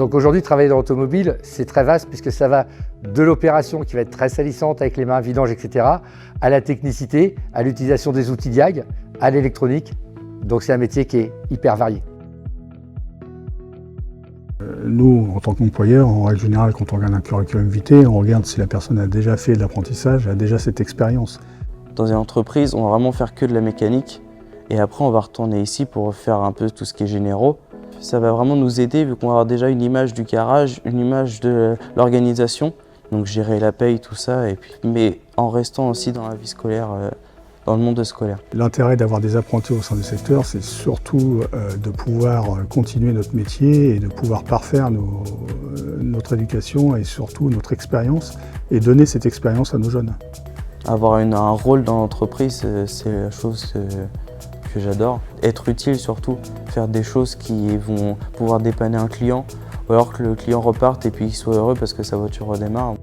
Donc aujourd'hui, travailler dans l'automobile, c'est très vaste puisque ça va de l'opération qui va être très salissante avec les mains, vidange, etc., à la technicité, à l'utilisation des outils diag, à l'électronique. Donc c'est un métier qui est hyper varié. Nous, en tant qu'employeur, en règle générale, quand on regarde un curriculum vitae, on regarde si la personne a déjà fait de l'apprentissage, a déjà cette expérience. Dans une entreprise, on va vraiment faire que de la mécanique et après on va retourner ici pour faire un peu tout ce qui est généraux. Ça va vraiment nous aider vu qu'on va avoir déjà une image du garage, une image de l'organisation, donc gérer la paye, tout ça, et puis, mais en restant aussi dans la vie scolaire, dans le monde scolaire. L'intérêt d'avoir des apprentis au sein du secteur, c'est surtout de pouvoir continuer notre métier et de pouvoir parfaire notre éducation et surtout notre expérience et donner cette expérience à nos jeunes. Avoir un rôle dans l'entreprise, c'est la chose que j'adore. Être utile surtout, faire des choses qui vont pouvoir dépanner un client, ou alors que le client reparte et puis qu'il soit heureux parce que sa voiture redémarre.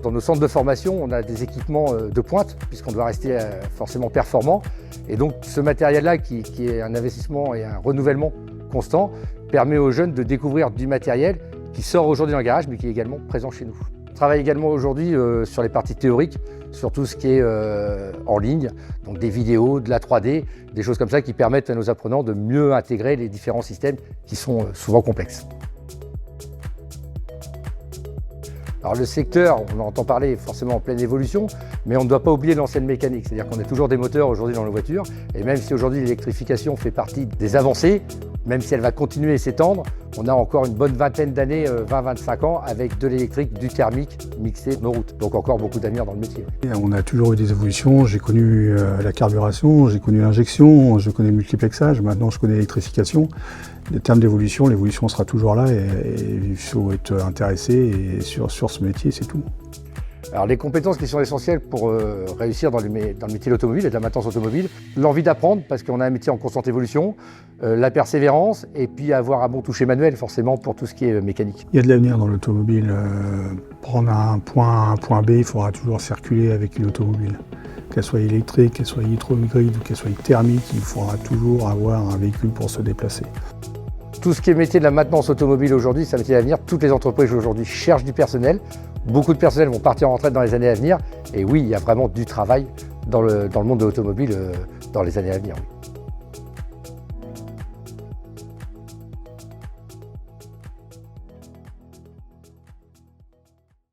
Dans nos centres de formation, on a des équipements de pointe, puisqu'on doit rester forcément performant. Et donc ce matériel-là, qui est un investissement et un renouvellement constant, permet aux jeunes de découvrir du matériel qui sort aujourd'hui dans le garage, mais qui est également présent chez nous. On travaille également aujourd'hui sur les parties théoriques, sur tout ce qui est en ligne, donc des vidéos, de la 3D, des choses comme ça qui permettent à nos apprenants de mieux intégrer les différents systèmes qui sont souvent complexes. Alors le secteur, on en entend parler forcément en pleine évolution, mais on ne doit pas oublier l'ancienne mécanique, c'est-à-dire qu'on a toujours des moteurs aujourd'hui dans nos voitures, et même si aujourd'hui l'électrification fait partie des avancées, même si elle va continuer et s'étendre, on a encore une bonne vingtaine d'années, 20-25 ans, avec de l'électrique, du thermique mixé nos routes. Donc encore beaucoup d'avenir dans le métier. On a toujours eu des évolutions, j'ai connu la carburation, j'ai connu l'injection, je connais le multiplexage, maintenant je connais l'électrification. Les termes d'évolution, l'évolution sera toujours là et il faut être intéressé et sur ce métier, c'est tout. Alors les compétences qui sont essentielles pour réussir dans le métier de l'automobile et de la maintenance automobile, l'envie d'apprendre parce qu'on a un métier en constante évolution, la persévérance et puis avoir un bon toucher manuel forcément pour tout ce qui est mécanique. Il y a de l'avenir dans l'automobile. Prendre un point A à un point B, il faudra toujours circuler avec une automobile. Qu'elle soit électrique, qu'elle soit hydro-hybride ou qu'elle soit thermique, il faudra toujours avoir un véhicule pour se déplacer. Tout ce qui est métier de la maintenance automobile aujourd'hui, c'est un métier d'avenir. Toutes les entreprises aujourd'hui cherchent du personnel. Beaucoup de personnel vont partir en retraite dans les années à venir. Et oui, il y a vraiment du travail dans le monde de l'automobile dans les années à venir. Oui.